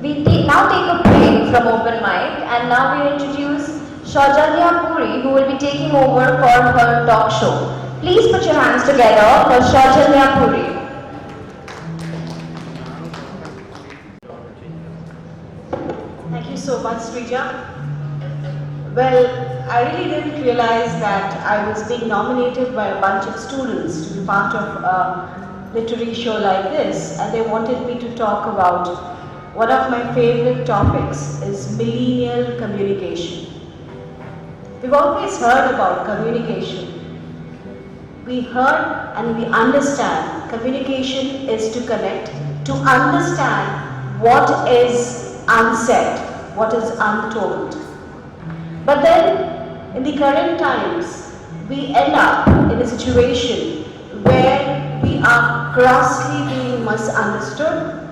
Now take a break from open mic, and now we introduce Soujanya Pudi, who will be taking over for her talk show. Please put your hands together for Soujanya Pudi. Thank you so much, Srija. Well, I really didn't realize that I was being nominated by a bunch of students to be part of a literary show like this, and they wanted me to talk about one of my favorite topics is millennial communication. We've always heard about communication. We heard and we understand communication is to connect, to understand what is unsaid, what is untold. But then, in the current times, we end up in a situation where we are grossly being misunderstood,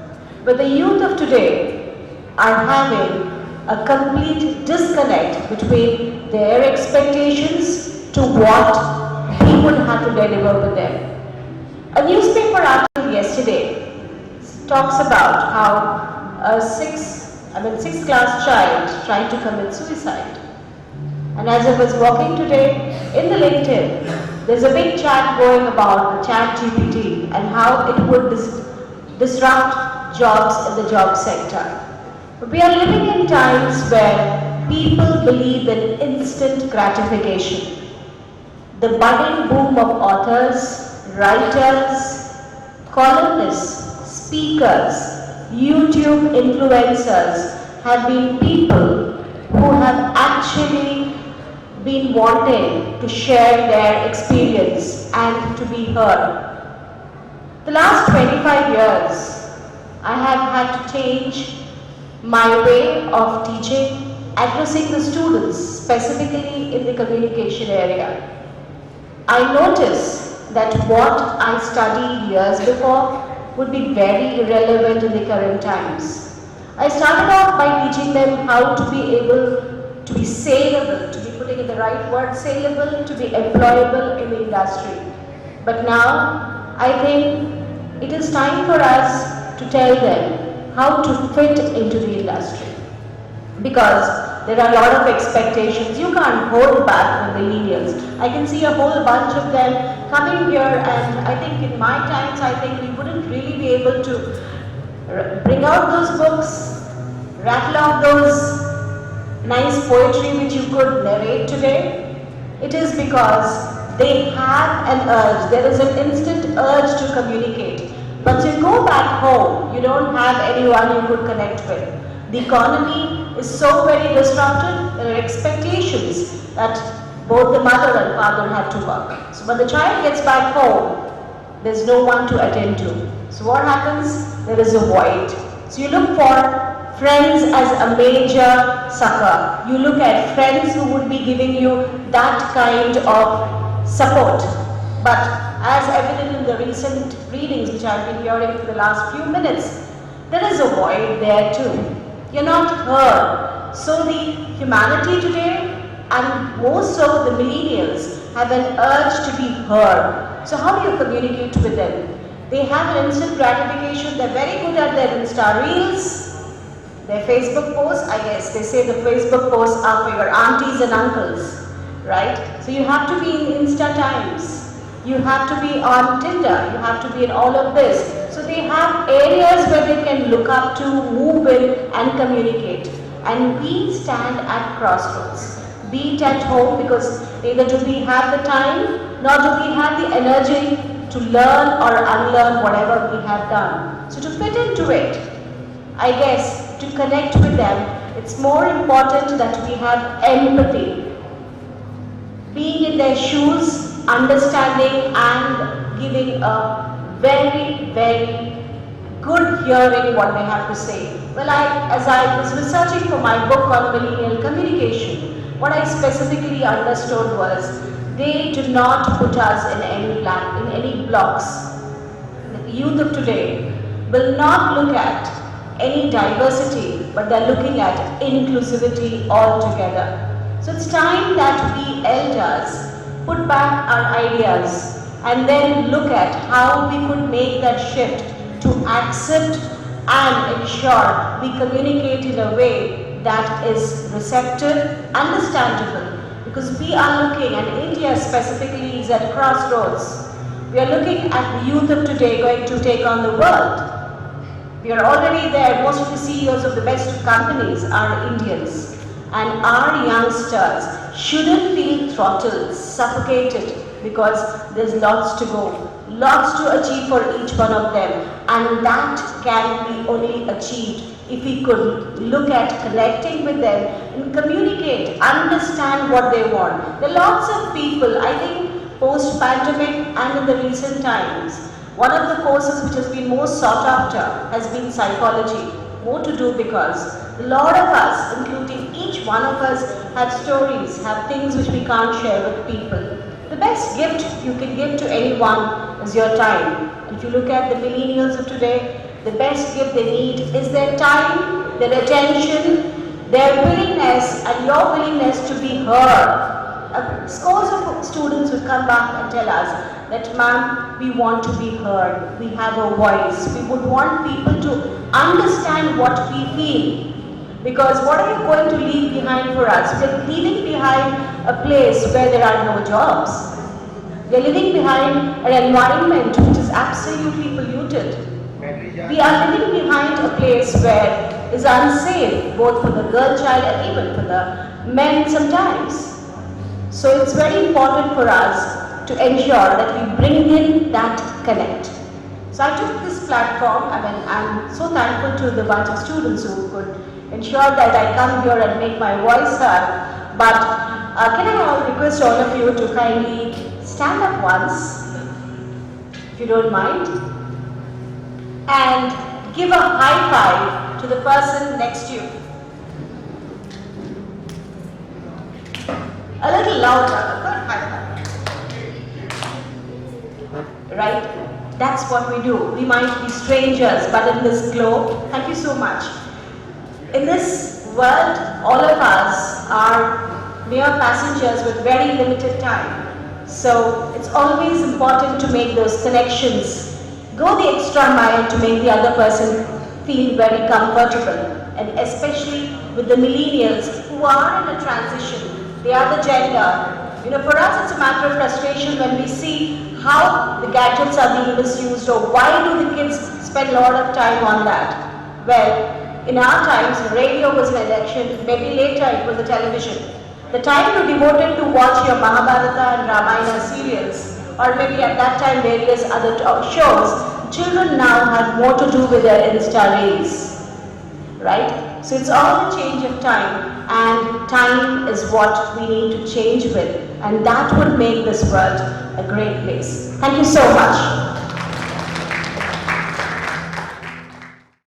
but the youth of today are having a complete disconnect between their expectations to what people have to deliver with them. A newspaper article yesterday talks about how a sixth class child tried to commit suicide. And as I was walking today in the LinkedIn, there's a big chat going about the chat GPT and how it would disrupt jobs in the job sector. But we are living in times where people believe in instant gratification. The budding boom of authors, writers, columnists, speakers, YouTube influencers have been people who have actually been wanting to share their experience and to be heard. The last 25 years, I have had to change my way of teaching, addressing the students, specifically in the communication area. I notice that what I studied years before would be very irrelevant in the current times. I started off by teaching them how to be able to be saleable, to be putting in the right word, saleable, to be employable in the industry. But now, I think it is time for us to tell them how to fit into the industry. Because there are a lot of expectations. You can't hold back the millennials. I can see a whole bunch of them coming here, and I think in my times, I think we wouldn't really be able to bring out those books, rattle off those nice poetry which you could narrate today. It is because they have an urge. There is an instant urge to communicate. But you go back home, you don't have anyone you could connect with. The economy is so very disrupted, there are expectations that both the mother and father have to work. So when the child gets back home, there's no one to attend to. So what happens? There is a void. So you look for friends as a major succor. You look at friends who would be giving you that kind of support. But as evident in the recent readings which I've been hearing for the last few minutes, there is a void there too. You're not heard. So the humanity today, and more so the millennials, have an urge to be heard. So how do you communicate with them? They have an instant gratification. They're very good at their Insta Reels, their Facebook posts. I guess they say the Facebook posts are for your aunties and uncles, right? So you have to be in Insta Times. You have to be on Tinder, you have to be in all of this. So they have areas where they can look up to, move in and communicate. And we stand at crossroads. Be it at home, because neither do we have the time, nor do we have the energy to learn or unlearn whatever we have done. So to fit into it, I guess, to connect with them, it's more important that we have empathy. Being in their shoes, understanding and giving a very, very good hearing what they have to say. Well, as I was researching for my book on millennial communication, what I specifically understood was they do not put us in any blocks. The youth of today will not look at any diversity, but they're looking at inclusivity altogether. So it's time that we elders put back our ideas and then look at how we could make that shift to accept and ensure we communicate in a way that is receptive, understandable, because we are looking, and India specifically is at crossroads. We are looking at the youth of today going to take on the world. We are already there. Most of the CEOs of the best companies are Indians. And our youngsters shouldn't feel throttled, suffocated, because there's lots to go, lots to achieve for each one of them. And that can be only achieved if we could look at connecting with them and communicate, understand what they want. There are lots of people, I think post-pandemic and in the recent times, one of the courses which has been most sought after has been psychology. More to do because a lot of us, including each one of us, have stories, have things which we can't share with people. The best gift you can give to anyone is your time. If you look at the millennials of today, the best gift they need is their time, their attention, their willingness, and your willingness to be heard. Scores of students will come back and tell us that, ma'am, we want to be heard, we have a voice, we would want people to understand what we feel. Because what are you going to leave behind for us? We're leaving behind a place where there are no jobs. We're leaving behind an environment which is absolutely polluted. We are living behind a place where it's unsafe, both for the girl child and even for the men sometimes. So it's very important for us to ensure that we bring in that connect. So I took this platform, I'm so thankful to the bunch of students who could ensure that I come here and make my voice heard. But can I request all of you to kindly stand up once, if you don't mind, and give a high five to the person next to you. A little louder, a good high five. Right? That's what we do. We might be strangers, but in this globe, thank you so much. In this world, all of us are mere passengers with very limited time. So it's always important to make those connections. Go the extra mile to make the other person feel very comfortable. And especially with the millennials who are in a transition. They are the gender. For us it's a matter of frustration when we see how the gadgets are being misused, or why do the kids spend a lot of time on that. Well, in our times, radio was an election, maybe later it was the television. The time you devoted to watch your Mahabharata and Ramayana serials, or maybe at that time various other shows, children now have more to do with their Insta reels, right? So it's all a change of time, and time is what we need to change with, and that would make this world a great place. Thank you so much.